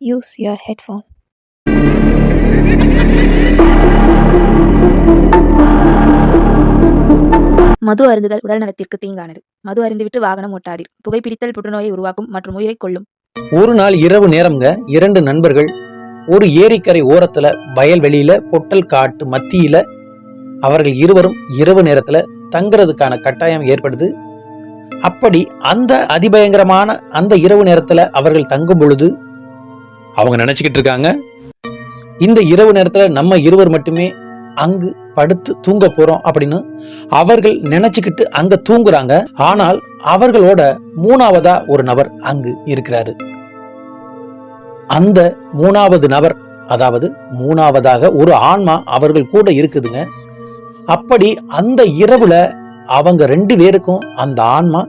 Use your headphone. மது அருந்துதல் உடல் நலத்திற்கு தீங்கானது. மது அருந்திவிட்டு வாகனம் ஓட்டாதீர். புகைப்பிடித்தல் புற்றுநோயை உருவாக்கும் மற்றும் உயிரை கொல்லும். ஒரு நாள் இரவு நேரம்ங்க, 2 நண்பர்கள் ஒரு ஏரிக்கரை ஓரத்துல வயல்வெளியில பொட்டல் காட்டு மத்தியில அவர்கள் இருவரும் இரவு நேரத்துல தங்குறதுக்கான கட்டாயம் ஏற்படுது. அப்படி அந்த அதிபயங்கரமான அந்த இரவு நேரத்துல அவர்கள் தங்கும் பொழுது அவங்க நினைச்சுக்கிட்டு இருக்காங்க, இந்த இரவு நேரத்துல நம்ம இருவர் மட்டுமே அங்கு படுத்து தூங்க போறோம் அப்படின்னு அவர்கள் நினைச்சுக்கிட்டு அங்க தூங்குறாங்க. ஆனால் அவர்களோட 3ஆவதா ஒரு நபர் அங்கு இருக்கிறாரு. அந்த 3ஆவது நபர், அதாவது 3ஆவதாக ஒரு ஆன்மா அவர்கள் கூட இருக்குதுங்க. அப்படி அந்த இரவுல அவங்க 2 பேருக்கும் அந்த ஆன்மா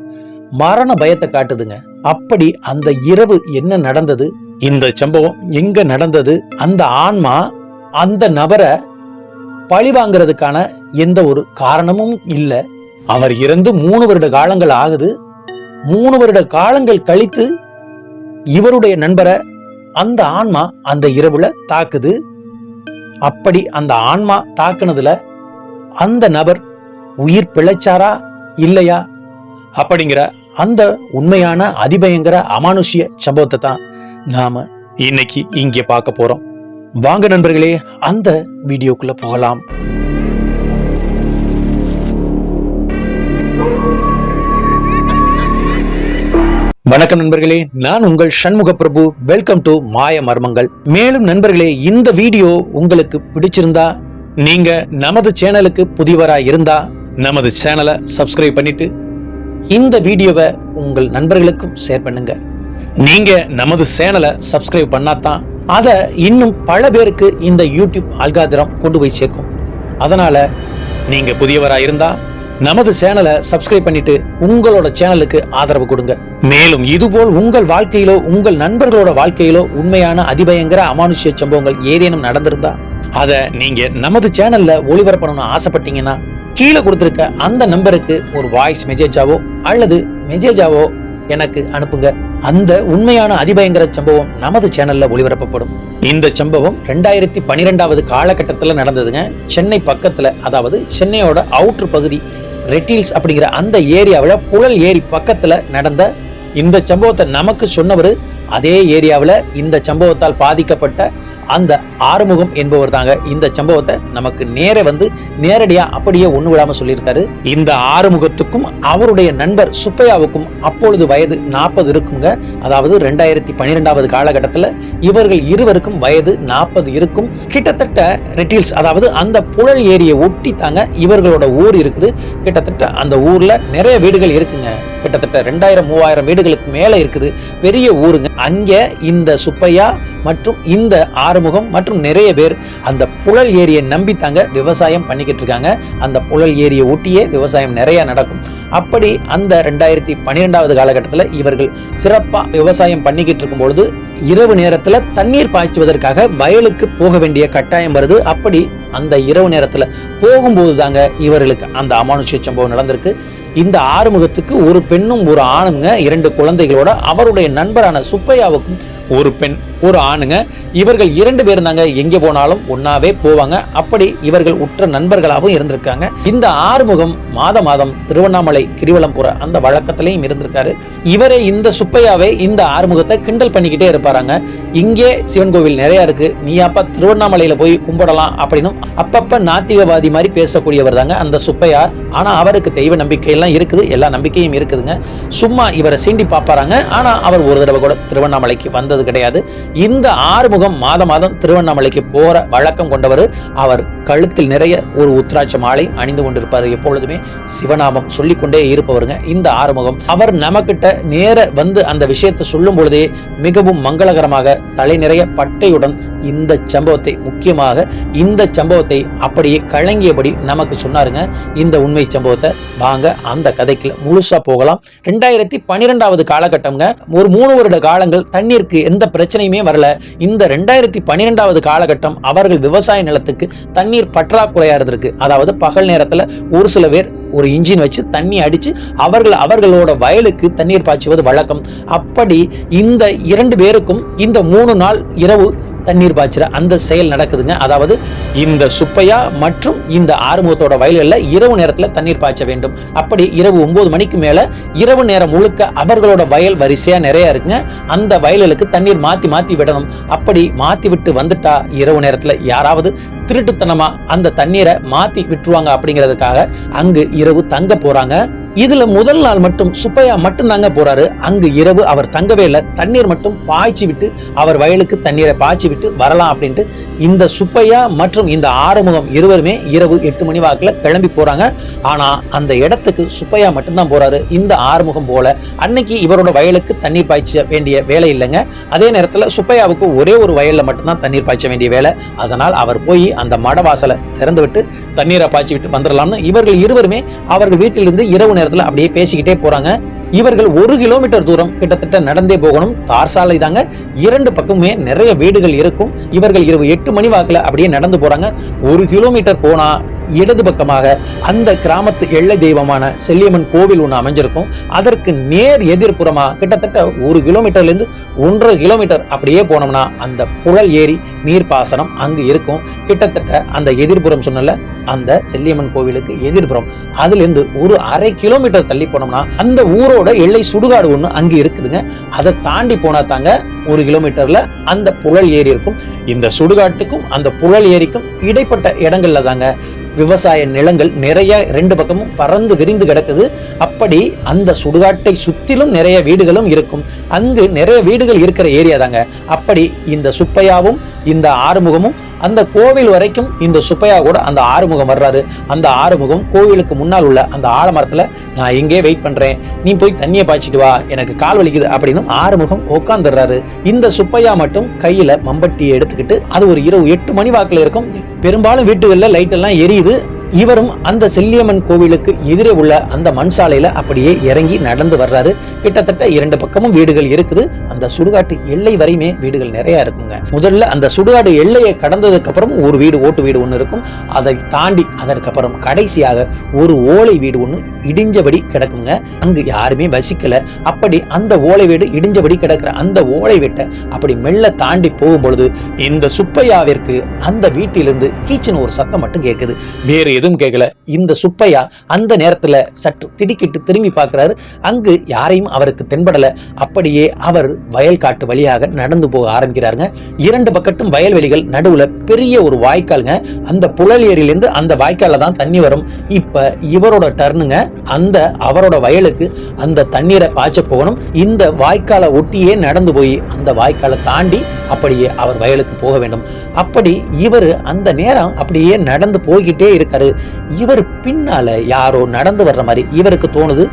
மரண பயத்தை காட்டுதுங்க. அப்படி அந்த இரவு என்ன நடந்தது, இந்த சம்பவம் எங்க நடந்தது, அந்த ஆன்மா அந்த நபரை பழி வாங்கிறதுக்கான எந்த ஒரு காரணமும் இல்லை. அவர் இறந்து 3 வருட காலங்கள் ஆகுது. 3 வருட காலங்கள் கழித்து இவருடைய நண்பரை அந்த ஆன்மா அந்த இரவுல தாக்குது. அப்படி அந்த ஆன்மா தாக்குனதுல அந்த நபர் உயிர் பிழைச்சாரா இல்லையா அப்படிங்கிற அந்த உண்மையான அதிபயங்கர அமானுஷ்ய சம்பவத்தை தான் நாம இன்னைக்கு இங்கே பார்க்க போறோம். வாங்க நண்பர்களே, அந்த வீடியோக்குள்ள போகலாம். வணக்கம் நண்பர்களே, நான் உங்கள் சண்முக பிரபு. வெல்கம் டு மாய மர்மங்கள். மேலும் நண்பர்களே, இந்த வீடியோ உங்களுக்கு பிடிச்சிருந்தா, நீங்க நமது சேனலுக்கு புதியவரா இருந்தா நமது சேனலை சப்ஸ்கிரைப் பண்ணிட்டு இந்த வீடியோவை உங்கள் நண்பர்களுக்கும் ஷேர் பண்ணுங்க. நீங்க நமது சேனலை சப்ஸ்கிரைப் பண்ணாதான் அதை இன்னும் பல பேருக்கு இந்த யூடியூப் அல்காரிதம் கொண்டு போய் சேர்க்கும். அதனால நீங்க புதியவரா இருந்தா நமது சேனலை சப்ஸ்கிரைப் பண்ணிட்டு உங்களோட சேனலுக்கு ஆதரவு கொடுங்க. மேலும் இதுபோல் உங்கள் வாழ்க்கையிலோ உங்கள் நண்பர்களோட வாழ்க்கையிலோ உண்மையான அதிபயங்கர அமானுஷ்ய சம்பவங்கள் ஏதேனும் நடந்திருந்தா அதை நீங்க நமது சேனல்ல ஒளிபரப்பணும்னு ஆசைப்பட்டீங்கன்னா கீழே கொடுத்திருக்க அந்த நம்பருக்கு ஒரு வாய்ஸ் மெசேஜாவோ அல்லது மெசேஜாவோ எனக்கு அனுப்புங்க. அந்த உண்மையான அதிபயங்கர சம்பவம் நமது சேனல்ல ஒளிபரப்பப்படும். இந்த சம்பவம் 2012வது காலகட்டத்தில் நடந்ததுங்க. சென்னை பக்கத்துல, அதாவது சென்னையோட அவுட்டர் பகுதி ரெட்டில்ஸ் அப்படிங்கிற அந்த ஏரியாவில் புழல் ஏரி பக்கத்துல நடந்த இந்த சம்பவத்தை நமக்கு சொன்னவர் அதே ஏரியாவில் இந்த சம்பவத்தால் பாதிக்கப்பட்ட அந்த ஆறுமுகம் என்பவர் தாங்க இந்த சம்பவத்தை நமக்கு நேரடியா அப்படியே ஒண்ணு விடாம சொல்லியிருக்காரு. இந்த ஆறுமுகத்துக்கும் அவருடைய நண்பர் சுப்பையாவுக்கும் அப்பொழுது வயது 40 இருக்குங்க. அதாவது 2012வது காலகட்டத்தில் இவர்கள் இருவருக்கும் வயது 40 இருக்கும். கிட்டத்தட்ட ரெட்டில்ஸ், அதாவது அந்த புழல் ஏரியை ஒட்டி தாங்க இவர்களோட ஊர் இருக்குது. கிட்டத்தட்ட அந்த ஊர்ல நிறைய வீடுகள் இருக்குங்க. கிட்டத்தட்ட 2000-3000 வீடுகளுக்கு மேல இருக்குது. பெரிய ஊருங்க. அங்க இந்த சுப்பையா மற்றும் இந்த ஆறுமுகம் மற்றும் நிறைய பேர் அந்த புழல் ஏரியை நம்பித்தாங்க விவசாயம் பண்ணிக்கிட்டு இருக்காங்க. அந்த புழல் ஏரியை ஒட்டியே விவசாயம் நிறைய நடக்கும். அப்படி அந்த 2012வது காலகட்டத்தில் இவர்கள் சிறப்பா விவசாயம் பண்ணிக்கிட்டு இருக்கும் பொழுது இரவு நேரத்துல தண்ணீர் பாய்ச்சுவதற்காக வயலுக்கு போக வேண்டிய கட்டாயம் வருது. அப்படி அந்த இரவு நேரத்துல போகும்போது தாங்க இவர்களுக்கு அந்த அமானுஷ்ய சம்பவம் நடந்திருக்கு. இந்த ஆறுமுகத்துக்கு ஒரு பெண்ணும் ஒரு ஆணுங்க, 2 குழந்தைகளோட. அவருடைய நண்பரான சுப்பையாவுக்கும் ஒரு பெண் ஒரு ஆணுங்க. இவர்கள் 2 பேரும் தாங்க எங்கே போனாலும் ஒன்னாவே போவாங்க. அப்படி இவர்கள் உற்ற நண்பர்களாகவும் இருந்திருக்காங்க. இந்த ஆறுமுகம் மாதம் திருவண்ணாமலை கிரிவலம் போற அந்த வழக்கத்திலையும் இருந்திருக்காரு. இவரே இந்த சுப்பையாவே இந்த ஆறுமுகத்தை கிண்டல் பண்ணிக்கிட்டே இருப்பாராங்க. இங்கே சிவன் கோவில் நிறைய இருக்கு, நீ அப்பா திருவண்ணாமலையில போய் கும்பிடலாம் அப்படின்னு அப்பப்ப நாத்திகவாதி மாதிரி பேசக்கூடியவர் தாங்க அந்த சுப்பையா. ஆனா அவருக்கு தெய்வ நம்பிக்கை எல்லாம் இருக்குது, எல்லா நம்பிக்கையும் இருக்குதுங்க. சும்மா இவரை சீண்டி பாப்பாராங்க. ஆனா அவர் ஒரு தடவை கூட திருவண்ணாமலைக்கு வந்தது கிடையாது. இந்த ஆறுமுகம் மாதம் திருவண்ணாமலைக்கு போற வழக்கம் கொண்டவர். அவர் கழுத்தில் நிறைய ஒரு உத்ராட்ச மாலை அணிந்து கொண்டிருப்பார். எப்பொழுதுமே சிவநாமம் சொல்லிக்கொண்டே இருப்பவருங்க இந்த ஆறுமுகம். அவர் நமக்கிட்ட நேர வந்து அந்த விஷயத்தை சொல்லும் பொழுதே மிகவும் மங்களகரமாக தலை நிறைய பட்டையுடன் இந்த சம்பவத்தை, முக்கியமாக இந்த சம்பவத்தை அப்படியே கலங்கியபடி நமக்கு சொன்னாருங்க. இந்த உண்மை சம்பவத்தை வாங்க அந்த கதைக்கு முழுசா போகலாம். 2012வது காலகட்டம்ங்க. ஒரு 3 வருட காலங்கள் தண்ணீருக்கு எந்த பிரச்சனையுமே வரல. இந்த 2012வது காலகட்டம் அவர்கள் விவசாய நிலத்துக்கு தண்ணீர் பற்றாக்குறையா இருந்திருக்கு. அதாவது பகல் நேரத்துல ஒரு சில பேர் ஒரு இன்ஜின் வச்சு தண்ணி அடிச்சு அவர்களோட வயலுக்கு தண்ணீர் பாய்ச்சுவது வழக்கம். அப்படி இந்த 2 பேருக்கும் இந்த 3 நாள் இரவு தண்ணீர் பாய்ச்சுற அந்த செயல் நடக்குதுங்க. அதாவது இந்த சுப்பையா மற்றும் இந்த ஆறுமுகத்தோட வயல்களில் இரவு நேரத்தில் தண்ணீர் பாய்ச்ச வேண்டும். அப்படி இரவு 9 மணிக்கு மேல இரவு நேரம் முழுக்க அவர்களோட வயல் வரிசையா நிறைய இருக்குங்க. அந்த வயல்களுக்கு தண்ணீர் மாத்தி விடணும். அப்படி மாத்தி விட்டு வந்துட்டா இரவு நேரத்தில் யாராவது திருட்டுத்தனமா அந்த தண்ணீரை மாத்தி விட்டுருவாங்க அப்படிங்கிறதுக்காக அங்கு இரவு தங்க போறாங்க. இதுல முதல் நாள் மட்டும் சுப்பையா மட்டும் தாங்க போறாரு. அங்கு இரவு அவர் தங்கவே இல்லை. தண்ணீர் மட்டும் பாய்ச்சி விட்டு அவர் வயலுக்கு தண்ணீரை பாய்ச்சி விட்டு வரலாம் அப்படின்ட்டு இந்த சுப்பையா மற்றும் இந்த ஆறுமுகம் இருவருமே இரவு 8 மணி வாக்குல கிளம்பி போறாங்க. ஆனா அந்த இடத்துக்கு சுப்பையா மட்டும்தான் போறாரு. இந்த ஆறுமுகம் போல அன்னைக்கு இவரோட வயலுக்கு தண்ணீர் பாய்ச்ச வேண்டிய வேலை இல்லைங்க. அதே நேரத்துல சுப்பையாவுக்கு ஒரே ஒரு வயல்ல மட்டும்தான் தண்ணீர் பாய்ச்ச வேண்டிய வேலை. அதனால் அவர் போய் அந்த மடவாசலை திறந்து விட்டு தண்ணீரை பாய்ச்சி விட்டு வந்துடலாம்னு இவர்கள் இருவருமே அவர்கள் வீட்டிலிருந்து இரவு அப்படியே பேசிக்கிட்டே போறாங்க. இவர்கள் 1 கிலோமீட்டர் தூரம் கிட்டத்தட்ட நடந்தே போகணும். தார் சாலை தாங்க. 2 பக்கமுமே நிறைய வீடுகள் இருக்கும். இவர்கள் இரவு 8 மணி வாக்குல அப்படியே நடந்து போறாங்க. 1 கிலோமீட்டர் போனா இடது பக்கமாக அந்த கிராமத்து எல்லை தெய்வமான செல்லியம்மன் கோவில் ஒன்று அமைஞ்சிருக்கும். அதற்கு நேர் எதிர்ப்புறமா கிட்டத்தட்ட 1 கிலோமீட்டர்ல இருந்து 1.5 கிலோமீட்டர் அப்படியே போனோம்னா அந்த புழல் ஏரி நீர்ப்பாசனம் அங்கு இருக்கும். கிட்டத்தட்ட அந்த எதிர்ப்புறம் சொன்னல அந்த செல்லியம்மன் கோவிலுக்கு எதிர்ப்புறம் அதுல இருந்து ஒரு 1/2 கிலோமீட்டர் தள்ளி போனோம்னா அந்த ஊரோட எல்லை சுடுகாடு ஒண்ணு அங்கு இருக்குதுங்க. அதை தாண்டி போனா தாங்க 1 கிலோமீட்டர்ல அந்த புழல் ஏரி இருக்கும். இந்த சுடுகாட்டுக்கும் அந்த புழல் ஏரிக்கும் இடைப்பட்ட இடங்கள்ல தாங்க விவசாய நிலங்கள் நிறைய 2 பக்கமும் பறந்து விரிந்து கிடக்குது. அப்படி அந்த சுடுகாட்டை சுற்றிலும் நிறைய வீடுகளும் இருக்கும். அங்கு நிறைய வீடுகள் இருக்கிற ஏரியா தாங்க. அப்படி இந்த சுப்பையாவும் இந்த ஆறுமுகமும் அந்த கோவில் வரைக்கும் இந்த சுப்பையா கூட அந்த ஆறுமுகம் வர்றாரு. அந்த ஆறுமுகம் கோவிலுக்கு முன்னால் உள்ள அந்த ஆலமரத்துல நான் இங்கே வெயிட் பண்றேன், நீ போய் தண்ணியை பாய்ச்சிட்டு வா, எனக்கு கால் வலிக்குது அப்படின்னு ஆறுமுகம் உட்காந்துடுறாரு. இந்த சுப்பையா மட்டும் கையில மம்பட்டியை எடுத்துக்கிட்டு அது ஒரு இரவு 8 மணி வாக்குல இருக்கும். பெரும்பாலும் வீட்டுகள்ல லைட் எல்லாம் எரியுது. இவரும் அந்த செல்லியம்மன் கோவிலுக்கு எதிரே உள்ள அந்த மண் சாலையில அப்படியே இறங்கி நடந்து வர்றாரு. கிட்டத்தட்ட 2 பக்கமும் வீடுகள் இருக்குது. அந்த சுடுகாட்டு எல்லை வரையுமே வீடுகள் நிறைய இருக்குங்க. முதல்ல அந்த சுடுகாடு எல்லையை கடந்ததுக்கு அப்புறம் ஒரு வீடு ஓட்டு வீடு ஒன்று இருக்கும். அதை தாண்டி அதற்கப்புறம் கடைசியாக ஒரு ஓலை வீடு ஒன்று இடிஞ்சபடி கிடக்குங்க. அங்கு யாருமே வசிக்கல. அப்படி அந்த ஓலை வீடு இடிஞ்சபடி கிடக்கிற அந்த ஓலை வீட்டை அப்படி மெல்ல தாண்டி போகும் பொழுது இந்த சுப்பையாவிற்கு அந்த வீட்டிலிருந்து கீச்சின்னு ஒரு சத்தம் மட்டும் கேட்குது. வேறு எதுவும் கேட்கல. இந்த சுப்பையா அந்த நேரத்துல சற்று திடுக்கிட்டு திரும்பி பார்க்கிறாரு. அங்கு யாரையும் அவருக்கு தென்படல. அப்படியே அவர் வயல் காட்டு வழியாக நடந்து போக ஆரம்பிக்கிறாருங்க. 2 பக்கத்தும் வயல்வெளிகள், நடுவுல பெரிய ஒரு வாய்க்காலுங்க. அந்த புழல் ஏரியிலிருந்து அந்த வாய்க்கால தான் தண்ணி வரும். இப்ப இவரோட டர்னுங்க. அந்த அவரோட வயலுக்கு அந்த தண்ணீரை பாய்ச்ச போகணும். இந்த வாய்க்காலை ஒட்டியே நடந்து போய் அந்த வாய்க்காலை தாண்டி அப்படியே அவர் வயலுக்கு போக வேண்டும். அப்படி இவர் அந்த நேரம் அப்படியே நடந்து போய்கிட்டே இருக்காரு. இவர் பின்னால யாரோ நடந்து வர்ற மாதிரி இவருக்கு தோணுது.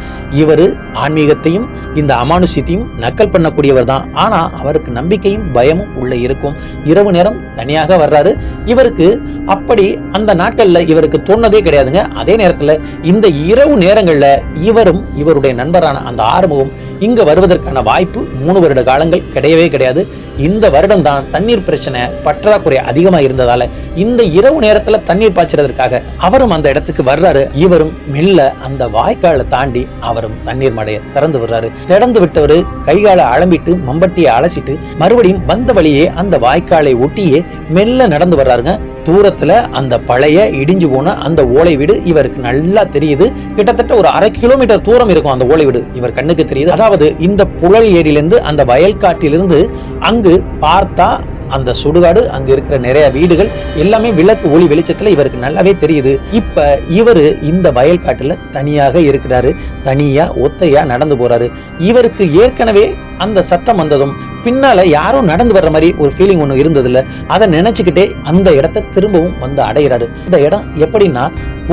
இவர் ஆன்மீகத்தையும் இந்த அமானுஷ்யத்தையும் நக்கல் பண்ணக்கூடியவர் தான். ஆனா அவருக்கு நம்பிக்கையும் பயமும் உள்ள இருக்கும். இரவு நேரம் தனியாக வர்றாரு. இவருக்கு அப்படி அந்த நாட்கள்ல இவருக்கு தோணுனதே கிடையாதுங்க. அதே நேரத்துல இந்த இரவு நேரங்கள்ல இவரும் இவருடைய நண்பரான அந்த ஆறுமுகம் இங்க வருவதற்கான வாய்ப்பு 3 வருட காலங்கள் கிடையவே கிடையாது. இந்த வருடம் தான் தண்ணீர் பிரச்சனை பற்றாக்குறை அதிகமா இருந்ததால இந்த இரவு நேரத்துல தண்ணீர் பாய்ச்சறதற்காக அவரும் அந்த இடத்துக்கு வர்றாரு. இவரும் மெல்ல அந்த வாய்க்காலை தாண்டி அவரும் தண்ணீர் மடைய திறந்து விடுறாரு. திறந்து விட்டவரு கைகாலை அலம்பிட்டு மம்பட்டியை அலசிட்டு மறுபடியும் வந்த வழியே அந்த வாய்க்காலை ஒட்டியே மெல்ல நடந்து வர்றாருங்க. தூரத்துல அந்த பழைய இடிஞ்சு போன அந்த ஓலை வீடு இவருக்கு நல்லா தெரியுது. கிட்டத்தட்ட ஒரு 1/2 கிலோமீட்டர் தூரம் இருக்கும் அந்த ஓலை வீடு இவர் கண்ணுக்கு தெரியுது. அதாவது இந்த புழல் ஏரியிலிருந்து அந்த வயல்காட்டிலிருந்து அங்கு பார்த்தா அந்த சுடுகாடு, அங்க இருக்கிற நிறைய வீடுகள் எல்லாமே விளக்கு ஒளி வெளிச்சத்துல இவருக்கு நல்லாவே தெரியுது. இப்ப இவரு இந்த வயல்காட்டுல தனியாக இருக்கிறாரு. தனியா ஒத்தையா நடந்து போறாரு. இவருக்கு ஏற்கனவே அந்த சத்தம் வந்ததும் பின்னால யாரோ நடந்து வர்ற மாதிரி ஒரு ஃபீலிங் ஒண்ணு இருந்தது இல்ல. அதை நினைச்சுக்கிட்டே அந்த இடத்தை திரும்பவும் வந்து அடைகிறாரு. இந்த இடம் எப்படின்னா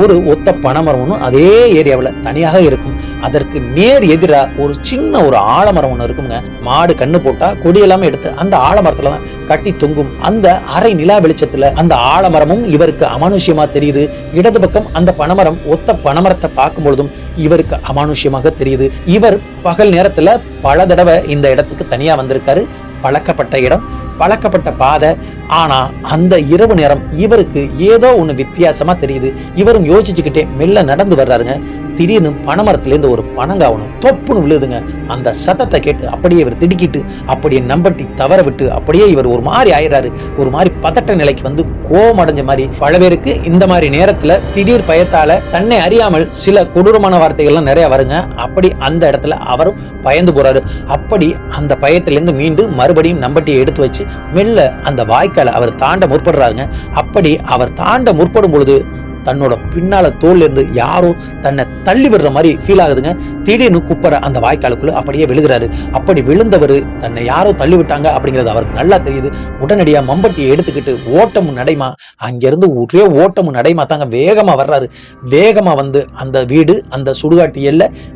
ஒரு ஒத்த பனைமரம் ஒண்ணு அதே ஏரியாவில் தனியாக இருக்கும். அதற்கு நேர் எதிரா ஒரு சின்ன ஒரு ஆலமரம் ஒண்ணு இருக்குங்க. மாடு கண்ணு போட்டா கொடி எல்லாமே எடுத்து அந்த ஆலமரத்துல தான் கட்டி தொங்கும். அந்த அரை நிலா வெளிச்சத்துல அந்த ஆலமரமும் இவருக்கு அமானுஷ்யமா தெரியுது. இடது பக்கம் அந்த பனைமரம் ஒத்த பனைமரத்தை பார்க்கும் பொழுதும் இவருக்கு அமானுஷ்யமாக தெரியுது. இவர் பகல் நேரத்துல பல தடவை இந்த இடத்துக்கு தனியா வந்திருக்காரு. பழக்கப்பட்ட இடம், பழக்கப்பட்ட பாதை. ஆனா அந்த இரவு நேரம் இவருக்கு ஏதோ ஒண்ணு வித்தியாசமா தெரியுது. இவரும் யோசிச்சுக்கிட்டே மெல்ல நடந்து வர்றாருங்க. திடீர்னு பனைமரத்துல இருந்து ஒரு பனங்காவணும் தொப்புன்னு விழுதுங்க. அந்த சத்தத்தை கேட்டு அப்படியே இவர் திடுக்கிட்டு அப்படியே நம்பட்டி தவற விட்டு அப்படியே இவர் ஒரு மாதிரி ஆயிடுறாரு. ஒரு மாதிரி பதட்ட நிலைக்கு வந்து கோபம் அடைஞ்ச மாதிரி. பல பேருக்கு இந்த மாதிரி நேரத்துல திடீர் பயத்தால தன்னை அறியாமல் சில கொடூரமான வார்த்தைகள்லாம் நிறைய வருங்க. அப்படி அந்த இடத்துல அவரும் பயந்து போறாரு. அப்படி அந்த பயத்திலிருந்து மீண்டு மறுபடியும் நம்பட்டியை எடுத்து வச்சு மெல்ல அந்த வாய்க்கால அவர் தாண்ட முற்படுறாருங்க. அப்படி அவர் தாண்ட முற்படும் பொழுது தன்னோட பின்னால தோல்ல இருந்து யாரோ தன்னை தள்ளி விடுற மாதிரி ஃபீல் ஆகுதுங்க. திடீர்னு குப்பரை அந்த வாய்க்காலுக்குள்ள அப்படியே விழுகிறாரு. அப்படி விழுந்தவர் தன்னை யாரோ தள்ளி விட்டாங்க அப்படிங்கிறது அவருக்கு நல்லா தெரியுது. உடனடியா மம்பட்டியை எடுத்துக்கிட்டு ஓட்டமும் நடைமா அங்கிருந்து ஒரே ஓட்டமும் நடைமா தாங்க வேகமா வர்றாரு. வேகமா வந்து அந்த வீடு, அந்த சுடுகாட்டு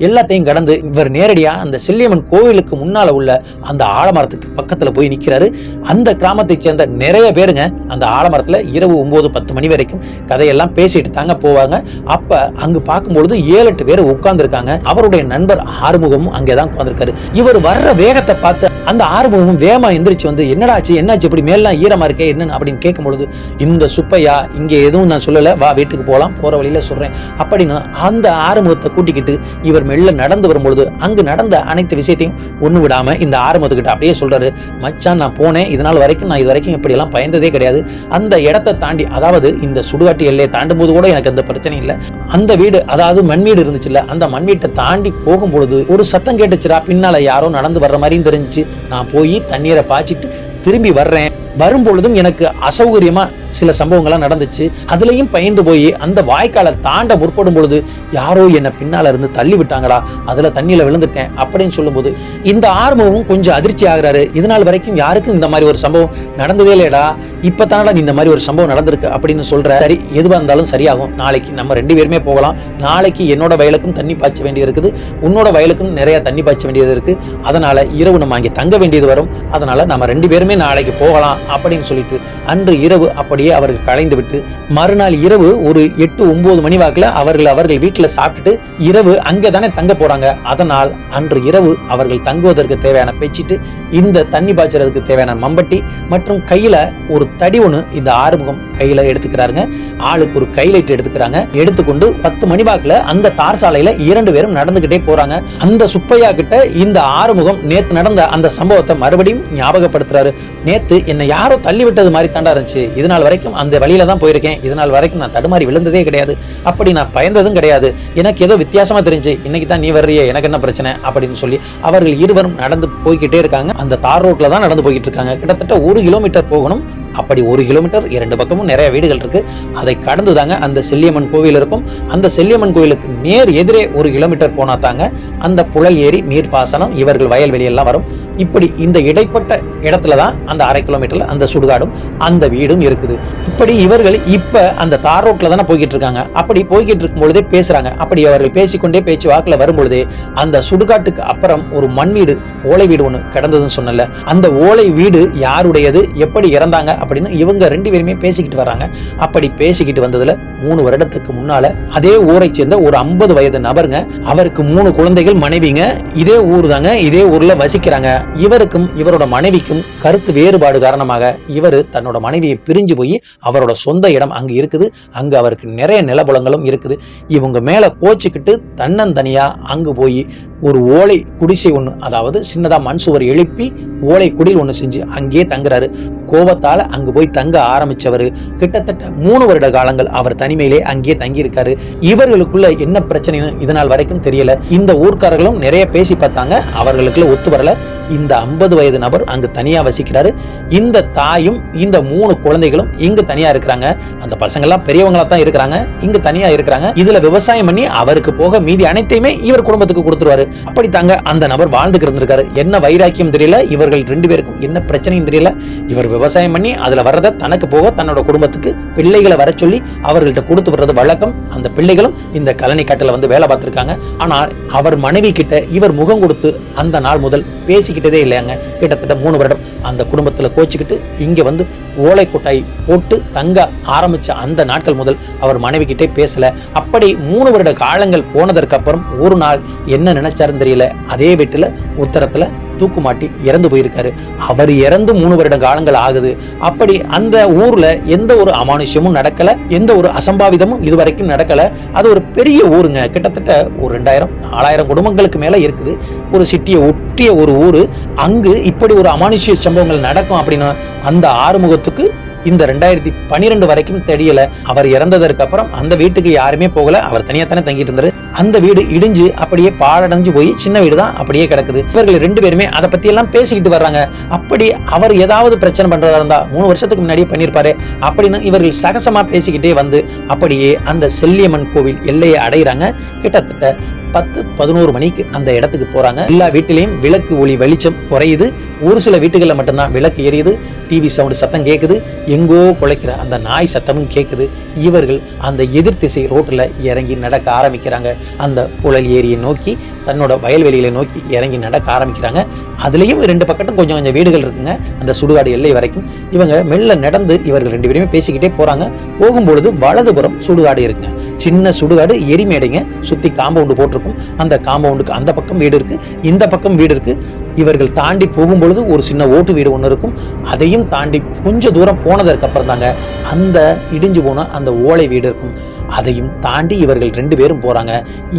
எல்லாத்தையும் கடந்து இவர் நேரடியா அந்த செல்லியம்மன் கோவிலுக்கு முன்னால உள்ள அந்த ஆலமரத்துக்கு பக்கத்துல போய் நிக்கிறாரு. அந்த கிராமத்தை சேர்ந்த நிறைய பேருங்க அந்த ஆலமரத்துல இரவு 9-10 மணி வரைக்கும் கதையெல்லாம் பேசிட்டு தாங்க போவாங்க. அப்ப அங்கு பார்க்கும்பொழுது 7-8 பேர் உட்கார்ந்து இருக்காங்க. அவருடைய நண்பர் ஆறுமுகமும் அங்கேதான் உட்கார்ந்துருக்காரு. இவர் வர்ற வேகத்தை பார்த்து அந்த ஆறுமுகமும் வேகமா எந்திரிச்சு வந்து என்னாச்சு இப்படி மேலாம் ஈரமா இருக்கே என்னன்னு அப்படின்னு கேட்கும்பொழுது, இந்த சுப்பையா இங்க எதுவும் நான் சொல்லல, வா வீட்டுக்கு போலாம், போற வழியில சொல்றேன் அப்படின்னு அந்த ஆறுமுகத்தை கூட்டிக்கிட்டு இவர் மெல்ல நடந்து வரும்பொழுது அங்கு நடந்த அனைத்து விஷயத்தையும் ஒண்ணு விடாம இந்த ஆறுமுகத்துக்கிட்ட அப்படியே சொல்றாரு. மச்சான், நான் போனேன், இதனால் வரைக்கும் நான் இது வரைக்கும் இப்படி எல்லாம் பயந்ததே கிடையாது. அந்த இடத்தை தாண்டி, அதாவது இந்த சுடுகாட்டு எல்லையை தாண்டும் போது கூட எனக்கு அந்த பிரச்சனை இல்லை. அந்த வீடு, அதாவது மண் வீடு இருந்துச்சுல்ல, அந்த மண் வீட்டை தாண்டி போகும்பொழுது ஒரு சத்தம் கேட்டுச்சுடா, பின்னால யாரோ நடந்து வர்ற மாதிரியும் தெரிஞ்சுச்சு. நான் போய் தண்ணீரை பாய்ச்சிட்டு திரும்பி வர்றேன். வரும்பொழுதும் எனக்கு அசௌகரியமா சில சம்பவங்கள்லாம் நடந்துச்சு. அதுலயும் பயந்து போய் அந்த வாய்க்காலை தாண்ட முற்படும் பொழுது யாரோ என்ன பின்னால இருந்து தள்ளி விட்டாங்களா, அதுல தண்ணியில விழுந்துட்டேன் அப்படின்னு சொல்லும்போது இந்த ஆர்வமும் கொஞ்சம் அதிர்ச்சி ஆகுறாரு. இதனால் வரைக்கும் யாருக்கும் இந்த மாதிரி ஒரு சம்பவம் நடந்ததே இல்லையடா, இப்பதானடா இந்த மாதிரி ஒரு சம்பவம் நடந்திருக்கு அப்படின்னு சொல்ற. சரி, எதுவா இருந்தாலும் சரியாகும், நாளைக்கு நம்ம 2 பேருமே போகலாம். நாளைக்கு என்னோட வயலுக்கும் தண்ணி பாய்ச்ச வேண்டியது இருக்குது, உன்னோட வயலுக்கும் நிறைய தண்ணி பாய்ச்ச வேண்டியது இருக்கு. அதனால இரவு நம்ம அங்கே தங்க வேண்டியது வரும். அதனால நம்ம 2 பேருமே நாளைக்கு போகலாம் அப்படின்னு சொல்லிட்டு அன்று இரவு அப்படியே அவர்கள் கலைந்து விட்டு மறுநாள் இரவு ஒரு 8-9 மணி வாக்குல அவர்கள் வீட்டுல சாப்பிட்டுட்டு இரவு அங்கேதானே தங்க போறாங்க. அதனால் அன்று இரவு அவர்கள் தங்குவதற்கு தேவையான பெட்ஷீட், இந்த தண்ணி பாய்ச்சறதுக்கு தேவையான மம்பட்டி மற்றும் கையில ஒரு தடி ஒண்ணு இந்த ஆறுமுகம் கையில எடுத்துக்கிறாருங்க. ஆளுக்கு ஒரு கைலைட் எடுத்துக்கிறாங்க. எடுத்துக்கொண்டு 10 மணி வாக்குல அந்த தார் சாலையில 2 பேரும் நடந்துகிட்டே போறாங்க. அந்த சுப்பையா கிட்ட இந்த ஆறுமுகம் நேத்து நடந்த அந்த சம்பவத்தை மறுபடியும் ஞாபகப்படுத்துறாரு. நேத்து என்னை யாரோ தள்ளி விட்டது மாதிரி தாண்டா இருந்துச்சு, இதனால் வரைக்கும் அந்த வழியில தான் போயிருக்கேன், இதனால் வரைக்கும் நான் தடுமாறி விழுந்ததே கிடையாது, அப்படி நான் பயந்ததும் கிடையாது, எனக்கு ஏதோ வித்தியாசமா தெரிஞ்சு, இன்னைக்கு தான் நீ வர்றியே, எனக்கு என்ன பிரச்சனை அப்படின்னு சொல்லி அவர்கள் இருவரும் நடந்து போய்கிட்டே இருக்காங்க. அந்த தார் ரோட்ல தான் நடந்து போய்கிட்டு இருக்காங்க. கிட்டத்தட்ட 1 கிலோமீட்டர் போகணும். அப்படி 1 கிலோமீட்டர் 2 பக்கமும் நிறைய வீடுகள் இருக்கு. அதை கடந்து தாங்க அந்த செல்லியம்மன் கோவில் இருக்கும். அந்த செல்லியம்மன் கோவிலுக்கு நேர் எதிரே 1 கிலோமீட்டர் போனா தாங்க அந்த புழல் ஏரி நீர்ப்பாசனம், இவர்கள் வயல்வெளி எல்லாம் வரும். இப்படி இந்த இடைப்பட்ட இடத்துலதான் அந்த 1/2 கிலோமீட்டர்ல அந்த சுடுகாடும் அந்த வீடும் இருக்குது. இப்படி இவர்கள் இப்ப அந்த தார் ரோட்ல தானே போய்கிட்டு இருக்காங்க. அப்படி போய்கிட்டு இருக்கும் பொழுதே பேசுறாங்க. அப்படி அவர்கள் பேசிக்கொண்டே பேச்சு வாக்குல வரும் பொழுதே அந்த சுடுகாட்டுக்கு அப்புறம் ஒரு மண் வீடு, ஓலை வீடு ஒண்ணு கிடந்ததுன்னு சொன்னல, அந்த ஓலை வீடு யாருடையது, எப்படி இறந்தாங்க அப்படின்னு இவங்க 2 பேருமே பேசிக்கிட்டு வர்றாங்க. அப்படி பேசிக்கிட்டு வந்ததுல 3 வருடத்துக்கு முன்னால அதே ஊரை சேர்ந்த ஒரு 50 வயது நபருங்க, அவருக்கு 3 குழந்தைகள், மனைவிங்க, இதே ஊர் தாங்க, இதே ஊர்ல வசிக்கிறாங்க. இவருக்கும் இவரோட மனைவிக்கும் கருத்து வேறுபாடு காரணமாக இவர் தன்னோட மனைவியை பிரிஞ்சு போய் அவரோட சொந்த இடம் அங்க இருக்குது. அங்க அவருக்கு நிறைய நிலபுலங்களும் இருக்குது. இவங்க மேல கோச்சிக்கிட்டு தன்னந்தனியா அங்கு போய் ஒரு ஓலை குடிசை ஒண்ணு, அதாவது சின்னதா மண் சுவர் எழுப்பி ஓலை குடில் ஒண்ணு செஞ்சு அங்கேயே தங்குறாரு. கோபத்தால அங்கு போய் தங்க ஆரம்பிச்சவர் கிட்டத்தட்ட 3 வருட காலங்கள் அவர் தனிமையிலே அங்கேயே தங்கி இருக்காரு. இவர்களுக்குள்ள என்ன பிரச்சனைன்னு இதனால் வரைக்கும் தெரியல. இந்த ஊர்க்காரர்களும் நிறைய பேசி பார்த்தாங்க, அவர்களுக்குள்ள ஒத்து வரல. இந்த 50 வயது நபர் அங்கு தனியா வசிக்கிறாரு. இந்த தாயும் இந்த 3 குழந்தைகளும் இங்கு தனியா இருக்கிறாங்க. அந்த பசங்க எல்லாம் பெரியவங்களா தான் இருக்கிறாங்க, இங்கு தனியா இருக்கிறாங்க. இதுல விவசாயம் பண்ணி அவருக்கு போக மீதி அனைத்தையுமே இவர் குடும்பத்துக்கு கொடுத்துருவாரு. அப்படி தாங்க அந்த நபர் வாழ்ந்துட்டு இருந்திருக்காரு. என்ன வைராக்கியம் தெரியல, இவர்கள் 2 பேருக்கும் என்ன பிரச்சனையும் தெரியல. இவர் விவசாயம் பண்ணி அதுல வர்றத தனக்கு போக தன்னோட குடும்பத்துக்கு பிள்ளைகளை வர சொல்லி அவர்கள்ட்ட கொடுத்து வர்றது வழக்கம். அந்த பிள்ளைகளும் இந்த கழனி காட்டுல வந்து வேலை பார்த்திருக்காங்க. ஆனால் அவர் மனைவி கிட்ட இவர் முகம் கொடுத்து அந்த நாள் முதல் பேசிக்கிட்டதே இல்லையாங்க. கிட்டத்தட்ட 3 வருடம் அந்த குடும்பத்துல கோச்சிக்கிட்டு இங்க வந்து ஓலை கொட்டாய் போட்டு தங்க ஆரம்பிச்ச அந்த நாட்கள் முதல் அவர் மனைவி கிட்டே பேசல. அப்படி 3 வருட காலங்கள் போனதற்கு அப்புறம் ஒரு நாள் என்ன நினைச்சாருன்னு தெரியல, அதே வீட்டுல உத்தரத்துல தூக்குமாட்டி இறந்து போயிருக்காரு. அவர் இறந்து 3 வருட காலங்கள் ஆகுது. அப்படி அந்த ஊர்ல எந்த ஒரு அமானுஷ்யமும் நடக்கல, எந்த ஒரு அசம்பாவிதமும் இதுவரைக்கும் நடக்கல. அது ஒரு பெரிய ஊருங்க, கிட்டத்தட்ட ஒரு 2000-4000 குடும்பங்களுக்கு மேல இருக்குது. ஒரு சிட்டியை ஒட்டிய ஒரு ஊரு. அங்கு இப்படி ஒரு அமானுஷ்ய சம்பவங்கள் நடக்கும் அப்படின்னு அந்த ஆறுமுகத்துக்கு இந்த 2012 வரைக்கும் தெரியல. அவர் இறந்ததற்கு அப்புறம் அந்த வீட்டுக்கு யாருமே போகல. அவர் தனியா தானே தங்கிட்டு இருந்தாரு. அந்த வீடு இடிஞ்சு அப்படியே பாழடைஞ்சு போய் சின்ன வீடு தான் அப்படியே கிடக்குது. இவர்கள் 2 பேருமே அதை பத்தி எல்லாம் பேசிக்கிட்டு வர்றாங்க. அப்படி அவர் ஏதாவது பிரச்சனை பண்றதா இருந்தா 3 வருஷத்துக்கு முன்னாடியே பண்ணிருப்பாரு அப்படின்னு இவர்கள் சகசமா பேசிக்கிட்டே வந்து அப்படியே அந்த செல்லியம்மன் கோவில் எல்லையை அடைகிறாங்க. கிட்டத்தட்ட 10-11 மணிக்கு அந்த இடத்துக்கு போறாங்க. எல்லா வீட்டிலையும் விளக்கு ஒளி வெளிச்சம் குறையுது. ஒரு சில வீட்டுகளில் மட்டும்தான் விளக்கு எரியுது. டிவி சவுண்ட் சத்தம் கேட்குது. எங்கோ குலைக்கிற அந்த நாய் சத்தமும் கேட்குது. இவர்கள் அந்த எதிர் திசை ரோட்டில் இறங்கி நடக்க ஆரம்பிக்கிறாங்க. அந்த புழல் ஏரியை நோக்கி, தன்னோட வயல்வெளிகளை நோக்கி இறங்கி நடக்க ஆரம்பிக்கிறாங்க. அதுலேயும் 2 பக்கத்தும் கொஞ்சம் கொஞ்சம் வீடுகள் இருக்குங்க, அந்த சுடுகாடு எல்லை வரைக்கும். இவங்க மெல்ல நடந்து இவர்கள் 2 பேருமே பேசிக்கிட்டே போறாங்க. போகும்பொழுது வலதுபுறம் சுடுகாடு இருக்குங்க. சின்ன சுடுகாடு, எரிமேடைங்க. சுத்தி காம்பவுண்டு போட்டிருக்கும். அந்த காம்பவுண்டுக்கு அந்த பக்கம் வீடு இருக்கு, இந்த பக்கம் வீடு இருக்கு. இவர்கள் தாண்டி போகும்பொழுது ஒரு சின்ன ஓட்டு வீடு ஒன்று இருக்கும். அதையும் தாண்டி கொஞ்சம் தூரம் போனதற்கு அப்புறம் தாங்க அந்த இடிஞ்சு போன அந்த ஓலை வீடு இருக்கும். அதையும் தாண்டி இவர்கள் 2 பேரும் போறாங்க.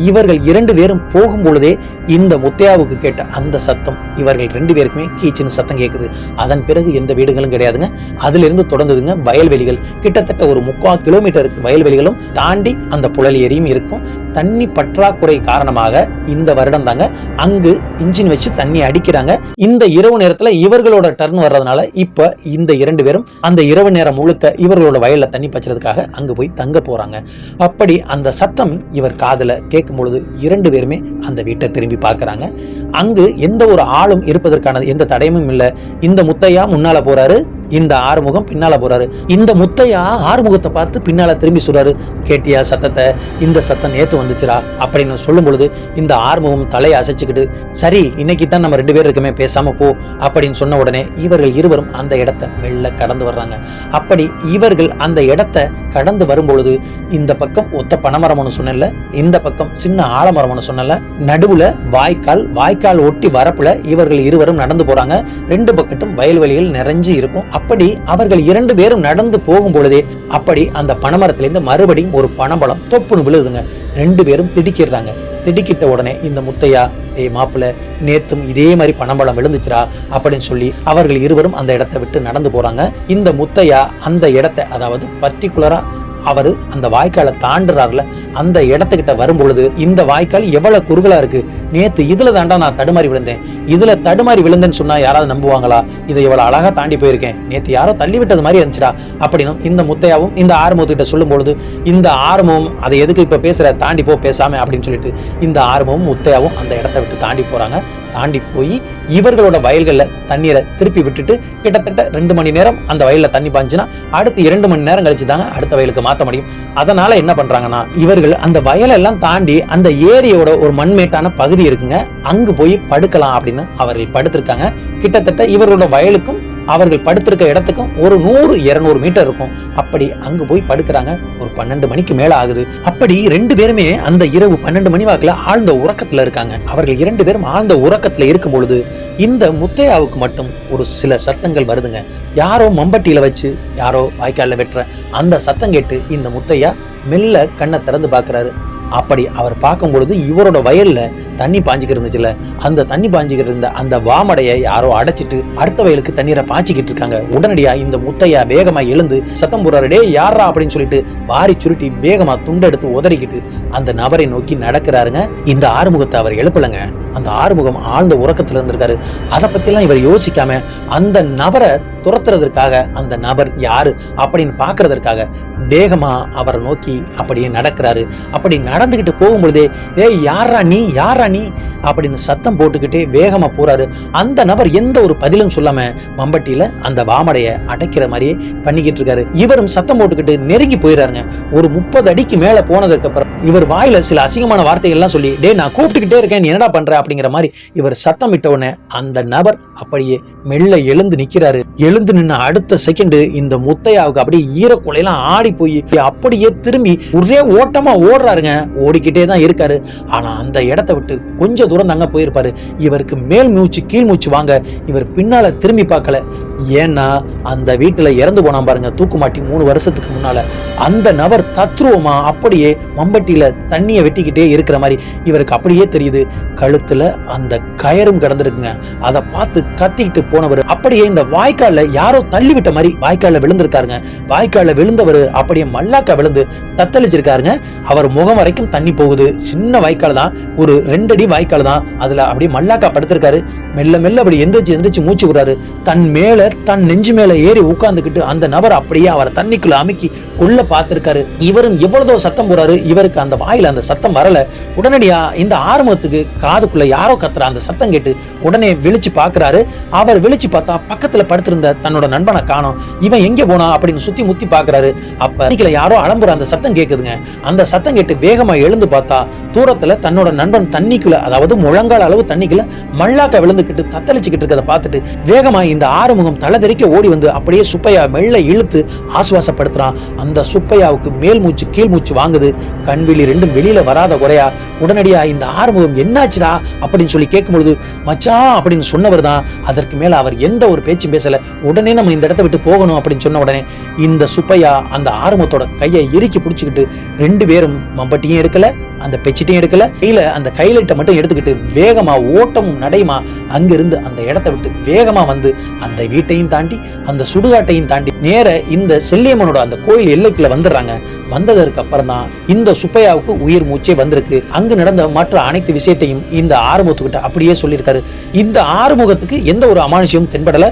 இவர்கள் 2 பேரும் போகும்பொழுதே இந்த முத்தையாவுக்கு கேட்ட அந்த சத்தம் இவர்கள் 2 பேருக்குமே கீச்சின்னு சத்தம் கேட்குது. அதன் பிறகு எந்த வீடுகளும் கிடையாதுங்க. அதிலிருந்து தொடங்குதுங்க வயல்வெளிகள். கிட்டத்தட்ட ஒரு 3/4 கிலோமீட்டருக்கு வயல்வெளிகளும் தாண்டி அந்த புழல் ஏரியும் இருக்கும். தண்ணி பற்றாக்குறை காரணமாக இந்த வருடம் தாங்க அங்கு இன்ஜின் வச்சு தண்ணி அடிக்கிறாங்க. இந்த இரவு நேரத்துல இவர்களோட டர்ன் வர்றதுனால இப்ப இந்த 2 பேரும் அந்த இரவு நேரம் முழுக்க இவர்களோட வயல்ல தண்ணி பச்சுறதுக்காக அங்கு போய் தங்க போறாங்க. அப்படி அந்த சத்தம் இவர் காதுல கேட்கும் பொழுது 2 பேருமே அந்த வீட்டை திரும்பி பார்க்கறாங்க. அங்கு எந்த ஒரு ஆளும் இருப்பதற்கான எந்த தடயமும் இல்லை. இந்த முத்தையா முன்னால போறாரு, இந்த ஆறுமுகம் பின்னால போறாரு. இந்த முத்தையா ஆறுமுகத்தை பார்த்து பின்னால திரும்பி சொல்றாரு, கேட்டியா சத்தத்தை? இந்த சத்தம் நேத்து வந்துச்சுரா அப்படின்னு சொல்லும் பொழுது இந்த ஆறுமுகம் தலையை அசைச்சுக்கிட்டு, சரி இன்னைக்கு தான் நம்ம 2 பேர் இருக்குமே, பேசாம போ அப்படின்னு சொன்ன உடனே இவர்கள் இருவரும் அந்த இடத்தை மெல்ல கடந்து வர்றாங்க. அப்படி இவர்கள் அந்த இடத்தை கடந்து வரும்பொழுது இந்த பக்கம் ஒத்த பனைமரம்னு சொன்னல, இந்த பக்கம் சின்ன ஆலமரம்னு சொன்னல, நடுவுல வாய்க்கால் ஒட்டி வரப்புல இவர்கள் இருவரும் நடந்து போறாங்க. 2 பக்கத்தும் வயல்வெளிகள் நிறைஞ்சு இருக்கும். அப்படி அவர்கள் 2 பேரும் நடந்து போகும் பொழுதே அப்படி அந்த பனைமரத்திலிருந்து மறுபடியும் ஒரு பனம்பழம் தொப்புன்னு விழுதுங்க. 2 பேரும் திடுக்கிறாங்க. திடுக்கிட்ட உடனே இந்த முத்தையா, ஏய் மாப்பிள்ள, நேத்தும் இதே மாதிரி பனம்பழம் விழுந்துச்சுரா அப்படின்னு சொல்லி அவர்கள் இருவரும் அந்த இடத்தை விட்டு நடந்து போறாங்க. இந்த முத்தையா அந்த இடத்தை, அதாவது பர்டிகுலரா அவரு அந்த வாய்க்காலை தாண்டுறாருல, அந்த இடத்துக்கிட்ட வரும்பொழுது இந்த வாய்க்கால் எவ்வளவு குறுகலா இருக்கு, நேத்து இதுல தாண்டா நான் தடுமாறி விழுந்தேன், இதுல தடுமாறி விழுந்தேன்னு சொன்னா யாராவது நம்புவாங்களா, இதை எவ்வளவு அழகா தாண்டி போயிருக்கேன், நேத்து யாரோ தள்ளி விட்டது மாதிரி இருந்துச்சுடா அப்படின்னு இந்த முத்தையாவும் இந்த ஆறுமுகத்திட்ட சொல்லும் பொழுது இந்த ஆறுமுகம், அதை எதுக்கு இப்ப பேசுற, தாண்டி போ பேசாம அப்படின்னு சொல்லிட்டு இந்த ஆறுமுகம் முத்தையாவும் அந்த இடத்தை விட்டு தாண்டி போறாங்க. தாண்டி போய் இவர்களோட வயல்கள்ல தண்ணீரை திருப்பி விட்டுட்டு கிட்டத்தட்ட 2 மணி நேரம் அந்த வயல்ல தண்ணி பாஞ்சுன்னா அடுத்து 2 மணி நேரம் கழிச்சு தாங்க அடுத்த வயலுக்கு மாத்த முடியும். அதனால என்ன பண்றாங்கன்னா, இவர்கள் அந்த வயலெல்லாம் தாண்டி அந்த ஏரியோட ஒரு மண்மேட்டான பகுதி இருக்குங்க, அங்கு போய் படுக்கலாம் அப்படின்னு அவர்கள் படுத்திருக்காங்க. கிட்டத்தட்ட இவர்களோட வயலுக்கும் அவர்கள் படுத்திருக்க இடத்துக்கும் ஒரு 100-200 மீட்டர் இருக்கும். அப்படி அங்கு போய் படுக்கிறாங்க. ஒரு 12 மணிக்கு மேல ஆகுது. அப்படி 2 பேருமே அந்த இரவு 12 மணி வாக்குல ஆழ்ந்த உறக்கத்துல இருக்காங்க. அவர்கள் 2 பேரும் ஆழ்ந்த உறக்கத்துல இருக்கும் பொழுது இந்த முத்தையாவுக்கு மட்டும் ஒரு சில சத்தங்கள் வருதுங்க. யாரோ மம்பட்டியில வச்சு யாரோ வாய்க்கால வெட்டுற அந்த சத்தம் கேட்டு இந்த முத்தையா மெல்ல கண்ணை திறந்து பாக்குறாரு. அப்படி அவர் பார்க்கும் பொழுது இவரோட வயல்ல தண்ணி பாஞ்சிக்கிட்டு இருந்துச்சுல, அந்த தண்ணி பாஞ்சிக்கிட்டு இருந்த அந்த வாமடையை யாரோ அடைச்சிட்டு அடுத்த வயலுக்கு தண்ணீரை பாய்ச்சிக்கிட்டு இருக்காங்க. உடனடியா இந்த முத்தையா வேகமா எழுந்து சத்தம் போடுறாரு, டே யாரா அப்படின்னு சொல்லிட்டு வாரி சுருட்டி வேகமா துண்டெடுத்து உதறிக்கிட்டு அந்த நபரை நோக்கி நடக்கிறாருங்க. இந்த ஆறுமுகத்தை அவர் எழுப்பலங்க. அந்த ஆறுமுகம் ஆழ்ந்த உறக்கத்துல இருந்திருக்காரு. அதை பத்தி எல்லாம் இவர் யோசிக்காம அந்த நபரை துரத்துறதற்காக, அந்த நபர் யாரு அப்படின்னு பாக்குறதற்காக வேகமா அவரை நோக்கி அப்படியே நடக்கிறாரு. அப்படி நடந்துகிட்டு போகும்பொழுதே, ஏய் யாரா நீ அப்படின்னு சத்தம் போட்டுக்கிட்டே வேகமா போறாரு. அந்த நபர் எந்த ஒரு பதிலும் சொல்லாம மம்பட்டியில அந்த வாமடைய அடைக்கிற மாதிரியே பண்ணிக்கிட்டு இருக்காரு. இவரும் சத்தம் போட்டுக்கிட்டு நெருங்கி போயிடாருங்க. ஒரு 30 அடிக்கு மேல போனதுக்கு அப்புறம் இவர் வாயில சில அசிங்கமான வார்த்தைகள் எல்லாம் சொல்லி, டே நான் கூப்பிட்டுக்கிட்டே இருக்கேன், நீ என்னடா பண்ற அப்படிங்கிற மாதிரி இவர் சத்தம் விட்ட உடனே அந்த நபர் அப்படியே மெல்ல எழுந்து நிக்கிறாரு. எழுந்து நின்ன அடுத்த செகண்ட் இந்த முத்தையாவுக்கு அப்படியே ஈரக்குலையெல்லாம் ஆடி போய் அப்படியே திரும்பி ஒரே ஓட்டமா ஓடுறாருங்க. ஓடிக்கிட்டே தான் இருக்காரு. ஆனா அந்த இடத்த விட்டு கொஞ்சம் தூரம் தாங்க போயிருப்பாரு. இவருக்கு மேல் மூச்சு கீழ் மூச்சு வாங்க இவர் பின்னால திரும்பி பார்க்கல. ஏன்னா அந்த வீட்டுல இறந்து போனான் பாருங்க தூக்குமாட்டி 3 வருஷத்துக்கு முன்னால, அந்த நபர் தத்ரூபமா அப்படியே மம்பட்டியில தண்ணியை வெட்டிக்கிட்டே இருக்கிற மாதிரி இவருக்கு அப்படியே தெரியுது. கழுத்துல அந்த கயரும் கிடந்திருக்குங்க. அதை பார்த்து கத்திக்கிட்டு போனவர் அப்படியே இந்த வாய்க்கால்ல யாரோ தள்ளி விட்ட மாதிரி வாய்க்கால்ல விழுந்திருக்காருங்க. வாய்க்கால்ல விழுந்தவர் அப்படியே மல்லாக்கா விழுந்து தத்தளிச்சிருக்காருங்க. அவர் முகம் வரைக்கும் தண்ணி போகுது. சின்ன வாய்க்கால் தான், ஒரு 2 அடி வாய்க்கால் தான். அதுல அப்படியே மல்லாக்கா படுத்திருக்காரு. மெல்ல மெல்ல அப்படி எந்திரிச்சு மூச்சு விடுறாரு. தன் மேல தன் நெஞ்சு மேல ஏறி உட்கார்ந்துக்கிட்டு அந்த நபர் அப்படியே அவரை தண்ணிக்குள்ள அமுக்கி கொல்ல பார்த்திருக்காரு. இவரும் எவ்வளவோ சத்தம் போறாரு. இவருக்கு அந்த வாயில அந்த சத்தம் வரல. உடனடியா இந்த ஆறுமுகத்துக்கு காதுக்குள்ள யாரோ கத்துற அந்த சத்தம் கேட்டு உடனே விழிச்சு பாக்குறாரு. அவர் விழிச்சு பார்த்தா பக்கத்துல படுத்திருந்த தன்னோட நண்பனை காணோம். இவன் எங்க போனா அப்படின்னு சுத்தி முத்தி பாக்குறாரு. அப்ப யாரோ அலம்புற அந்த சத்தம் கேக்குதுங்க. அந்த சத்தம் கேட்டு வேகமா எழுந்து பார்த்தா தூரத்துல தன்னோட நண்பன் தண்ணிக்குள்ள, அதாவது முழங்கால் அளவு தண்ணிக்குள்ள மல்லாக்க விழுந்துக்கிட்டு தத்தளிச்சுக்கிட்டு இருக்கிறத பார்த்துட்டு வேகமா இந்த ஆறுமுகம் தலைதெறிக்க ஓடி வந்து அப்படியே சுப்பையா மெல்ல இழுத்து ஆசுவாசப்படுத்துறான். அந்த சுப்பையாவுக்கு மேல் மூச்சு கீழ் மூச்சு வாங்குது. கண்விழி ரெண்டும் வெளியில வராத குறையா உடனடியா இந்த ஆறுமுகம் என்னாச்சுடா அப்படின்னு சொல்லி கேட்கும்பொழுது மச்சான் அப்படின்னு சொன்னவர் தான். அதற்கு மேல அவர் எந்த ஒரு பேச்சும் பேசல. உடனே நம்ம இந்த இடத்த விட்டு போகணும் அப்படின்னு சொன்ன உடனே இந்த சுப்பையா அந்த ஆறுமுகத்தோட கையை இறுக்கி பிடிச்சுக்கிட்டு 2 பேரும் மம்பட்டியும் எடுக்கல, அந்த பெச்சிட்டையும் எடுக்கல, கையில அந்த கைலைட்டை மட்டும் எடுத்துக்கிட்டு வேகமா ஓட்டமும் நடையுமா அங்கிருந்து அந்த இடத்தை விட்டு வேகமா வந்து அந்த வீட்டையும் தாண்டி அந்த சுடுகாட்டையும் தாண்டி நேர இந்த செல்லியம்மனோட அந்த கோயில் எல்லைக்குள்ள வந்துடுறாங்க. வந்ததற்கு அப்புறம் தான் இந்த சுப்பையாவுக்கு உயிர் மூச்சே வந்திருக்கு. அங்கு நடந்த மற்ற அனைத்து விஷயத்தையும் இந்த ஆறுமுகத்துக்கிட்ட அப்படியே சொல்லியிருக்காரு. இந்த ஆறுமுகத்துக்கு எந்த ஒரு அமானுஷமும் தென்படல,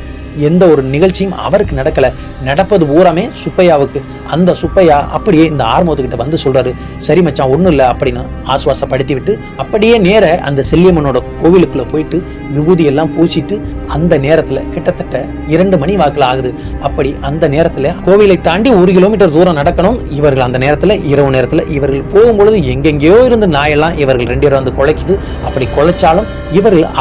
எந்த ஒரு நிகழ்ச்சியும் அவருக்கு நடக்கல. நடப்பது பூராமே சுப்பையாவுக்கு. அந்த சுப்பையா அப்படியே இந்த ஆறுமுகத்துக்கிட்ட வந்து சொல்றாரு, சரி மச்சான் ஒண்ணும் இல்லை அப்படின்னு ஆசுவாசப்படுத்தி விட்டு அப்படியே நேர அந்த செல்லியம்மனோட கோவிலுக்குள்ள போயிட்டு விபூதி எல்லாம் பூச்சிட்டு அந்த நேரத்துல கிட்டத்தட்ட 2 மணி வாக்குல ஆகுது. அப்படி அந்த நேரத்துல கோவிலை தாண்டி 1 கிலோமீட்டர் தூரம் நடக்கணும். இவர்கள் அந்த நேரத்துல இரவு நேரத்துல இவர்கள் போகும்பொழுது எங்கெங்கேயோ இருந்து நாயெல்லாம் இவர்கள் 2 பேரும் வந்து குலைக்குது. அப்படி குலைச்சாலும்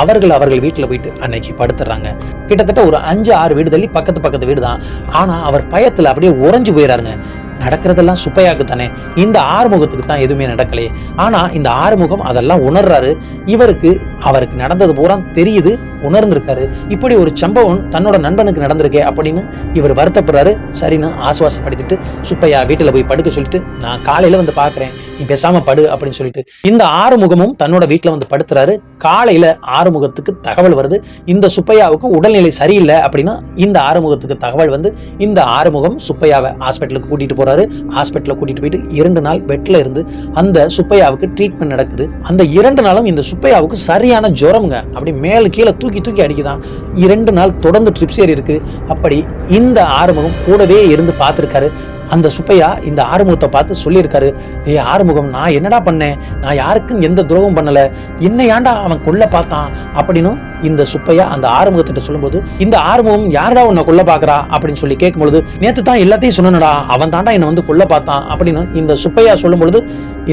அவர்கள் வீட்டுல போயிட்டு அன்னைக்கு படுத்துறாங்க. கிட்டத்தட்ட ஒரு 5-6 வீடு தள்ளி பக்கத்து வீடு தான். ஆனா அவர் பயத்துல அப்படியே உறைஞ்சு போயிறாருங்க. நடக்கிறதெல்லாம் சுப்பையாக்கு தானே, இந்த ஆறுமுகத்துக்கு தான் எதுவுமே நடக்கலையே. ஆனா இந்த ஆறுமுகம் அதெல்லாம் உணர்றாரு. அவருக்கு நடந்தது பூரா தெரியுது, உணர்ந்திருக்காரு. இப்படி ஒரு சம்பவம் தன்னோட நண்பனுக்கு நடந்திருக்கே அப்படின்னு இவர் வருத்தப்படுறாரு. சரின்னு ஆசுவாசப்படுத்திட்டு சுப்பையா வீட்டுல போய் படுக்க சொல்லிட்டு நான் காலையில வந்து பாக்குறேன், நீ பேசாம படு அப்படின்னு சொல்லிட்டு இந்த ஆறுமுகமும் தன்னோட வீட்டுல வந்து படுத்துறாரு. காலையில ஆறுமுகத்துக்கு தகவல் வருது, இந்த சுப்பையாவுக்கு உடல்நிலை சரியில்லை அப்படின்னு. இந்த ஆறுமுகத்துக்கு தகவல் வந்து இந்த ஆறுமுகம் சுப்பையாவை ஹாஸ்பிட்டலுக்கு கூட்டிட்டு போறாரு. ஹாஸ்பிட்டல கூட்டிட்டு போயிட்டு 2 நாள் பெட்ல இருந்து அந்த சுப்பையாவுக்கு ட்ரீட்மெண்ட் நடக்குது. அந்த 2 நாளும் இந்த சுப்பையாவுக்கு சரியான ஜுரம்ங்க. அப்படி மேல கீழே தூக்கி அடிக்குதான். 2 நாள் தொடர்ந்து ட்ரிப்ஸ் ஏறி இருக்கு. அப்படி இந்த ஆறுமுகம் கூடவே இருந்து பார்த்திருக்காரு. அந்த சுப்பையா இந்த ஆறுமுகத்தை பார்த்து சொல்லியிருக்காரு, ஏ ஆறுமுகம், நான் என்னடா பண்ணேன், நான் யாருக்கும் எந்த துரோகம் பண்ணல, என்ன ஏன்டா அவன் கொல்ல பார்த்தான் அப்படின்னு இந்த சுப்பையா அந்த ஆறுமுகத்திட்ட சொல்லும்போது இந்த ஆறுமுகம் யாரடா உன்னை கொல்ல பாக்குறா அப்படின்னு சொல்லி கேட்கும்பொழுது நேத்து தான் எல்லாத்தையும் சொன்னடா, அவன் தாண்டா என்னை வந்து கொல்ல பார்த்தான் அப்படின்னு இந்த சுப்பையா சொல்லும் பொழுது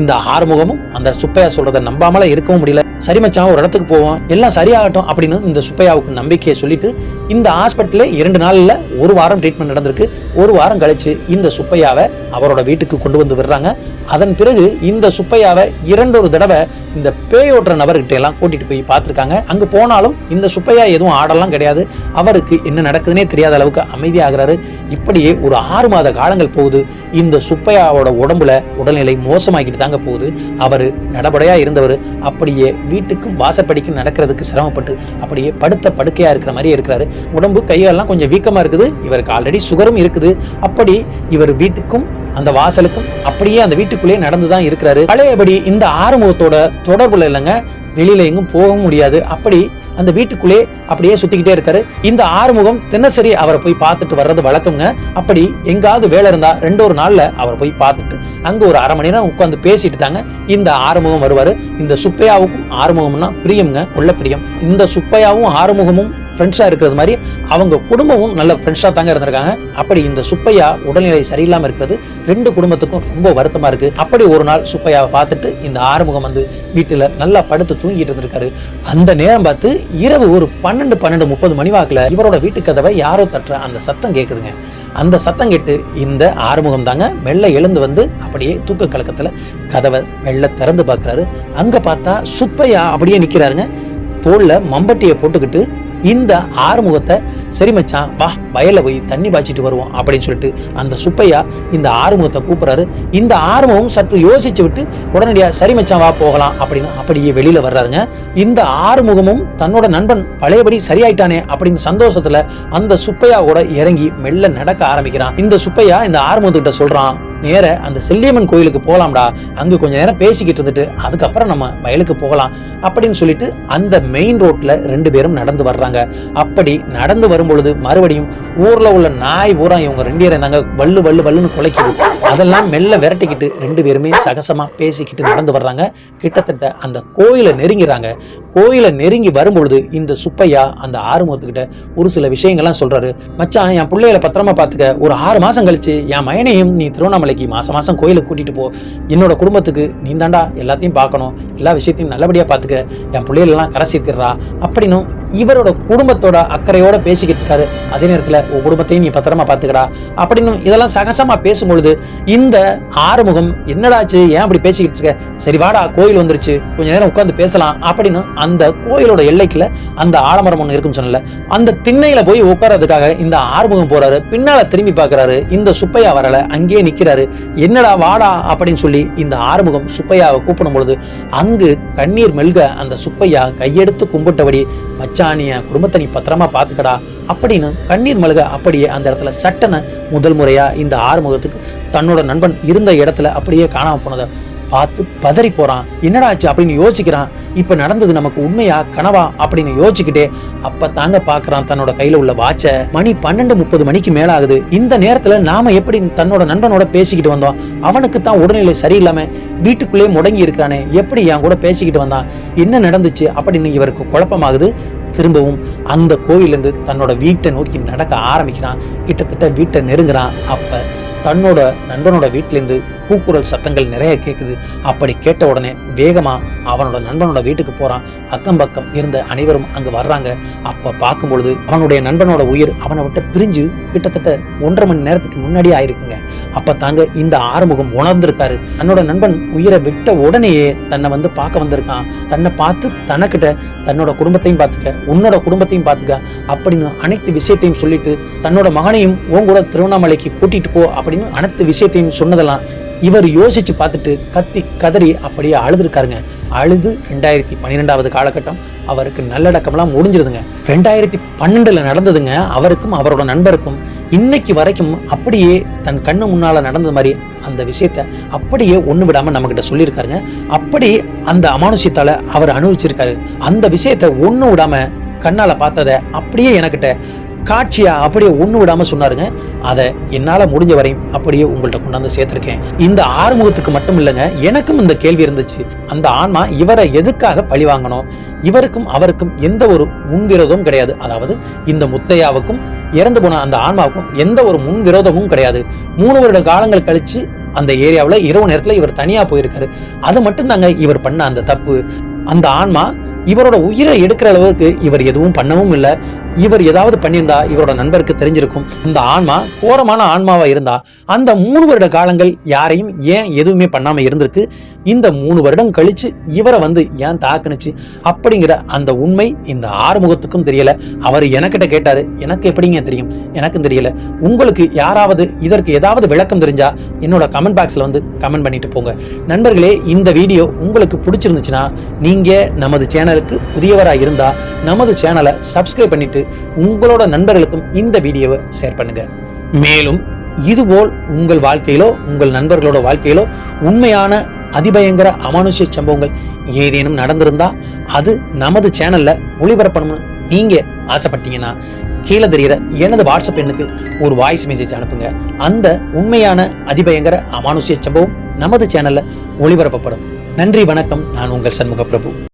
இந்த ஆறுமுகமும் அந்த சுப்பையா சொல்றதை நம்பாமல இருக்கவும் முடியல. சரி மச்சான், ஒரு இடத்துக்கு போவோம், எல்லாம் சரியாகட்டும் அப்படின்னு இந்த சுப்பையாவுக்கு நம்பிக்கையை சொல்லிட்டு இந்த ஹாஸ்பிட்டல்ல 2 நாள்ல 1 வாரம் ட்ரீட்மெண்ட் நடந்திருக்கு. 1 வாரம் கழிச்சு இந்த சுப்பையாவை அவரோட வீட்டுக்கு கொண்டு வந்து விடுறாங்க. அதன் பிறகு இந்த சுப்பையாவை 2 தடவை இந்த பேயோட்டுற நபர்கிட்ட எல்லாம் கூட்டிட்டு போய் பார்த்திருக்காங்க. அங்கு போனாலும் இந்த சுப்பையா எதுவும் ஆடெல்லாம் கிடையாது. அவருக்கு என்ன நடக்குதுன்னே தெரியாத அளவுக்கு அமைதியாகிறாரு. இப்படியே ஒரு 6 மாத காலங்கள் போகுது. இந்த சுப்பையாவோட உடம்புல உடல்நிலை மோசமாக்கிட்டு தாங்க போகுது. அவரு நடபடையா இருந்தவர் அப்படியே வீட்டுக்கும் வாசப்படிக்கும் நடக்கிறதுக்கு சிரமப்பட்டு அப்படியே படுத்த படுக்கையா இருக்கிற மாதிரி இருக்கிறாரு. உடம்பு கையெல்லாம் கொஞ்சம் வீக்கமா இருக்குது. இவருக்கு ஆல்ரெடி சுகரும் இருக்குது. அப்படி இவர் வீட்டுக்கும் அந்த வாசலுக்கும் அப்படியே அந்த வீட்டுக்குள்ளே நடந்துதான் இருக்கிறாரு. பழையபடி இந்த ஆறுமுகத்தோட தொடர்புல இல்லைங்க, வெளியில எங்கும் போகவும் முடியாது. அப்படி அந்த வீட்டுக்குள்ளே அப்படியே சுத்திக்கிட்டே இருக்காரு. இந்த ஆறுமுகம் தினசரி அவரை போய் பார்த்துட்டு வர்றது வழக்கம்ங்க. அப்படி எங்காவது வேலை இருந்தா 2 நாள்ல அவரை போய் பார்த்துட்டு அங்க ஒரு 1/2 மணி நேரம் உட்காந்து பேசிட்டு தாங்க இந்த ஆறுமுகம் வருவாரு. இந்த சுப்பையாவுக்கும் ஆறுமுகம்னா பிரியம்ங்க, கொள்ள பிரியம். இந்த சுப்பையாவும் ஆறுமுகமும் ஃப்ரெண்ட்ஸா இருக்கிறது மாதிரி அவங்க குடும்பமும் நல்ல ஃப்ரெண்ட்ஸா தாங்க இருந்திருக்காங்க. அப்படி இந்த சுப்பையா உடல்நிலை சரியில்லாம இருக்கிறது 2 குடும்பத்துக்கும் ரொம்ப வருத்தமா இருக்கு. அப்படி ஒரு நாள் சுப்பையாவை பார்த்துட்டு இந்த ஆறுமுகம் வந்து வீட்டுல நல்லா படுத்து தூங்கிட்டு இருந்திருக்காரு. அந்த நேரம் பார்த்து இரவு ஒரு 12:30 மணி வாக்குல இவரோட வீட்டு கதவை யாரோ தட்டுற அந்த சத்தம் கேக்குதுங்க. அந்த சத்தம் கேட்டு இந்த ஆறுமுகம் தாங்க மெல்ல எழுந்து வந்து அப்படியே தூக்க கலக்கத்துல கதவை மெல்ல திறந்து பார்க்கிறாரு. அங்க பார்த்தா சுப்பையா அப்படியே நிக்கிறாருங்க. தோல்ல மம்பட்டியை போட்டுக்கிட்டு இந்த ஆறுமுகத்தை, சரி மச்சான் வா வயல்ல போய் தண்ணி பாய்ச்சிட்டு வருவோம் அப்படின்னு சொல்லிட்டு அந்த சுப்பையா இந்த ஆறுமுகத்தை கூப்பிடுறாரு. இந்த ஆறுமுகம் சற்று யோசிச்சு விட்டு உடனடியா சரி மச்சான் வா போகலாம் அப்படின்னு அப்படியே வெளியில வர்றாருங்க. இந்த ஆறுமுகமும் தன்னோட நண்பன் பழையபடி சரியாயிட்டானே அப்படின்னு சந்தோஷத்துல அந்த சுப்பையா கூட இறங்கி மெல்ல நடக்க ஆரம்பிக்கிறான். இந்த சுப்பையா இந்த ஆறுமுகத்துக்கிட்ட சொல்றான், நேர அந்த செல்லியம்மன் கோயிலுக்கு போகலாம்டா, அங்க கொஞ்ச நேரம் பேசிக்கிட்டு இருந்துட்டு அதுக்கப்புறம் நம்ம வயலுக்கு போகலாம் அப்படின்னு சொல்லிட்டு அந்த மெயின் ரோட்ல 2 பேரும் நடந்து வர்றாங்க. அப்படி நடந்து வரும்பொழுது மறுபடியும் ஊர்ல உள்ள நாய் பூரா இவங்க 2 பேரும் இருந்தாங்க வள்ளு வள்ளு வள்ளுன்னு குலைக்குது. அதெல்லாம் மெல்ல விரட்டிக்கிட்டு 2 பேருமே சகசமா பேசிக்கிட்டு நடந்து வர்றாங்க. கிட்டத்தட்ட அந்த கோயிலை நெருங்கிறாங்க. கோயிலை நெருங்கி வரும்பொழுது இந்த சுப்பையா அந்த ஆறுமுகத்துக்கிட்ட ஒரு சில விஷயங்கள்லாம் சொல்றாரு. மச்சான், என் பிள்ளைகளை பத்திரமா பாத்துக்க, ஒரு 6 மாசம் கழிச்சு என் மயனையும் நீ திருவண்ணாமலைக்கு மாசம் கோயிலுக்கு கூட்டிட்டு போ, என்னோட குடும்பத்துக்கு நீ தாண்டா எல்லாத்தையும் பார்க்கணும், எல்லா விஷயத்தையும் நல்லபடியா பாத்துக்க, என் பிள்ளைகளெல்லாம் கரை சேர்த்திடுறா அப்படின்னு இவரோட குடும்பத்தோட அக்கறையோட பேசிக்கிட்டு இருக்காரு. அதே நேரத்துல உன் குடும்பத்தையும் நீ பத்திரமா பாத்துக்கடா அப்படின்னு இதெல்லாம் சகசமா பேசும்பொழுது இந்த ஆறுமுகம், என்னடாச்சு ஏன் அப்படி பேசிக்கிட்டு இருக்க, சரி வாடா கோயில் வந்துருச்சு கொஞ்ச நேரம் உட்கார்ந்து பேசலாம் அப்படின்னு அந்த கோயிலோட எல்லைக்குள்ள அந்த ஆலமரம் ஒண்ணு இருக்கும் சொன்னல, அந்த திண்ணையில போய் உட்கார்றதுக்காக இந்த ஆறுமுகம் போறாரு. பின்னால திரும்பி பாக்குறாரு, இந்த சுப்பையா வரல, அங்கேயே நிக்கிறாரு. என்னடா வாடா அப்படின்னு சொல்லி இந்த ஆறுமுகம் சுப்பையாவை கூப்பிடும் பொழுது அங்கு கண்ணீர் மெல்க அந்த சுப்பையா கையெடுத்து கும்பிட்டபடி, மச்சானிய குடும்பத்தை நீ பத்திரமா பாத்துக்கடா அப்படின்னு கண்ணீர் மல்க அப்படியே அந்த இடத்துல சட்டன முதல் முறையா இந்த ஆறுமுகத்துக்கு தன்னோட நண்பன் இருந்த இடத்துல அப்படியே காணாம போனதை பார்த்து பதறி போறான். என்னடா ஆச்சு அப்படின்னு யோசிக்கிறான். இப்ப நடந்தது நமக்கு உண்மையா கனவா அப்படின்னு யோசிச்சுக்கிட்டே அப்ப தாங்க பாக்குறான் தன்னோட கையில உள்ள வாட்ச. மணி 12:30 மணிக்கு மேல ஆகுது. இந்த நேரத்துல நாம எப்படி தன்னோட நண்பனோட பேசிக்கிட்டு வந்தோம், அவனுக்கு தான் உடல்நிலை சரியில்லாம வீட்டுக்குள்ளே முடங்கி இருக்கிறானே, எப்படி என் கூட பேசிக்கிட்டு வந்தான், என்ன நடந்துச்சு அப்படின்னு இவருக்கு குழப்பமாகுது. திரும்பவும் அந்த கோவிலிருந்து தன்னோட வீட்டை நோக்கி நடக்க ஆரம்பிக்கிறான். கிட்டத்தட்ட வீட்டை நெருங்குறான். அப்ப தன்னோட நண்பனோட வீட்டிலேருந்து கூக்குரல் சத்தங்கள் நிறைய கேட்குது. அப்படி கேட்ட உடனே வேகமா அவனோட நண்பனோட வீட்டுக்கு போறான். அக்கம் பக்கம் இருந்த அனைவரும் அங்க வர்றாங்க. அப்ப பார்க்கும் பொழுது அவனுடைய நண்பனோட உயிர் அவனை விட்டு பிரிஞ்சு கிட்டத்தட்ட 1.5 மணி நேரத்துக்கு முன்னாடியே ஆயிருக்குங்க. அப்ப தாங்க இந்த ஆறுமுகம் உணர்ந்திருக்காரு. தன்னோட நண்பன் உயிரை விட்ட உடனேயே தன்னை வந்து பார்க்க வந்திருக்கான். தன்னை பார்த்து தனக்கிட்ட தன்னோட குடும்பத்தையும் பார்த்துக்க, உன்னோட குடும்பத்தையும் பார்த்துக்க அப்படின்னு அனைத்து விஷயத்தையும் சொல்லிட்டு தன்னோட மகனையும் உன் கூட திருவண்ணாமலைக்கு கூட்டிட்டு போ அப்படின்னு அனைத்து விஷயத்தையும் சொன்னதெல்லாம் இவர் யோசிச்சு பார்த்துட்டு கத்தி கதறி அப்படியே அழுதுருக்காருங்க. அழுது 2012வது காலகட்டம் அவருக்கு நல்லடக்கம்லாம் முடிஞ்சிருதுங்க. 2012ல நடந்ததுங்க. அவருக்கும் அவரோட நண்பருக்கும் இன்னைக்கு வரைக்கும் அப்படியே தன் கண்ணு முன்னால நடந்தது மாதிரி அந்த விஷயத்த அப்படியே ஒண்ணு விடாம நம்ம கிட்ட சொல்லியிருக்காருங்க. அப்படி அந்த அமானுஷ்யத்தால அவர் அனுபவிச்சிருக்காரு. அந்த விஷயத்த ஒண்ணு விடாம கண்ணால பார்த்தத அப்படியே எனக்கிட்ட காட்சியா அப்படியே ஒண்ணு விடாம சொன்னாருங்க. அதை என்னால முடிஞ்ச வரையும் அப்படியே உங்கள்ட்ட கொண்டாந்து சேர்த்திருக்கேன். இந்த ஆறுமுகத்துக்கு மட்டும் இல்லைங்க, எனக்கும் இந்த கேள்வி இருந்துச்சு. அந்த ஆன்மா இவரை எதுக்காக பழி வாங்கணும்? இவருக்கும் அவருக்கும் எந்த ஒரு முன்விரோதமும் கிடையாது. அதாவது இந்த முத்தையாவுக்கும் இறந்து போன அந்த ஆன்மாவுக்கும் எந்த ஒரு முன்விரோதமும் கிடையாது. 3 வருட காலங்கள் கழிச்சு அந்த ஏரியாவில் இரவு நேரத்துல இவர் தனியா போயிருக்காரு. அது மட்டும் தாங்க இவர் பண்ண அந்த தப்பு. அந்த ஆன்மா இவரோட உயிரை எடுக்கிற அளவுக்கு இவர் எதுவும் பண்ணவும் இல்லை. இவர் ஏதாவது பண்ணியிருந்தா இவரோட நண்பருக்கு தெரிஞ்சிருக்கும். இந்த ஆன்மா கோரமான ஆன்மாவா இருந்தா அந்த 3 வருட காலங்கள் யாரையும் ஏன் எதுவுமே பண்ணாம இருந்திருக்கு. இந்த 3 வருடம் கழிச்சு இவரை வந்து ஏன் தாக்குனுச்சு அப்படிங்கிற அந்த உண்மை இந்த ஆறுமுகத்துக்கும் தெரியல. அவர் எனக்கிட்ட கேட்டாரு, எனக்கு எப்படிங்க தெரியும், எனக்கும் தெரியல. உங்களுக்கு யாராவது இதற்கு ஏதாவது விளக்கம் தெரிஞ்சா என்னோட கமெண்ட் பாக்ஸ்ல வந்து கமெண்ட் பண்ணிட்டு போங்க. நண்பர்களே, இந்த வீடியோ உங்களுக்கு பிடிச்சிருந்துச்சுன்னா நீங்க நமது சேனலுக்கு புதியவரா இருந்தா நமது சேனலை சப்ஸ்கிரைப் பண்ணிட்டு உங்களோட நண்பர்களுக்கும் இந்த வீடியோவை ஷேர் பண்ணுங்க. மேலும் இதுபோல் உங்கள் வாழ்க்கையிலோ உங்கள் நண்பர்களோட வாழ்க்கையிலோ உண்மையான அதிபயங்கர அமானுஷ்ய சம்பவங்கள் ஏதேனும் நடந்திருந்தா அது நமது சேனல்ல ஒளிபரப்பணும்னு நீங்க ஆசைப்பட்டீங்கன்னா கீழே தெரிகிற எனது வாட்ஸ்அப் எண்ணுக்கு ஒரு வாய்ஸ் மெசேஜ் அனுப்புங்க. அந்த உண்மையான அதிபயங்கர அமானுஷ்ய சம்பவம் நமது சேனல்ல ஒளிபரப்பப்படும். நன்றி, வணக்கம். நான் உங்கள் சண்முக பிரபு.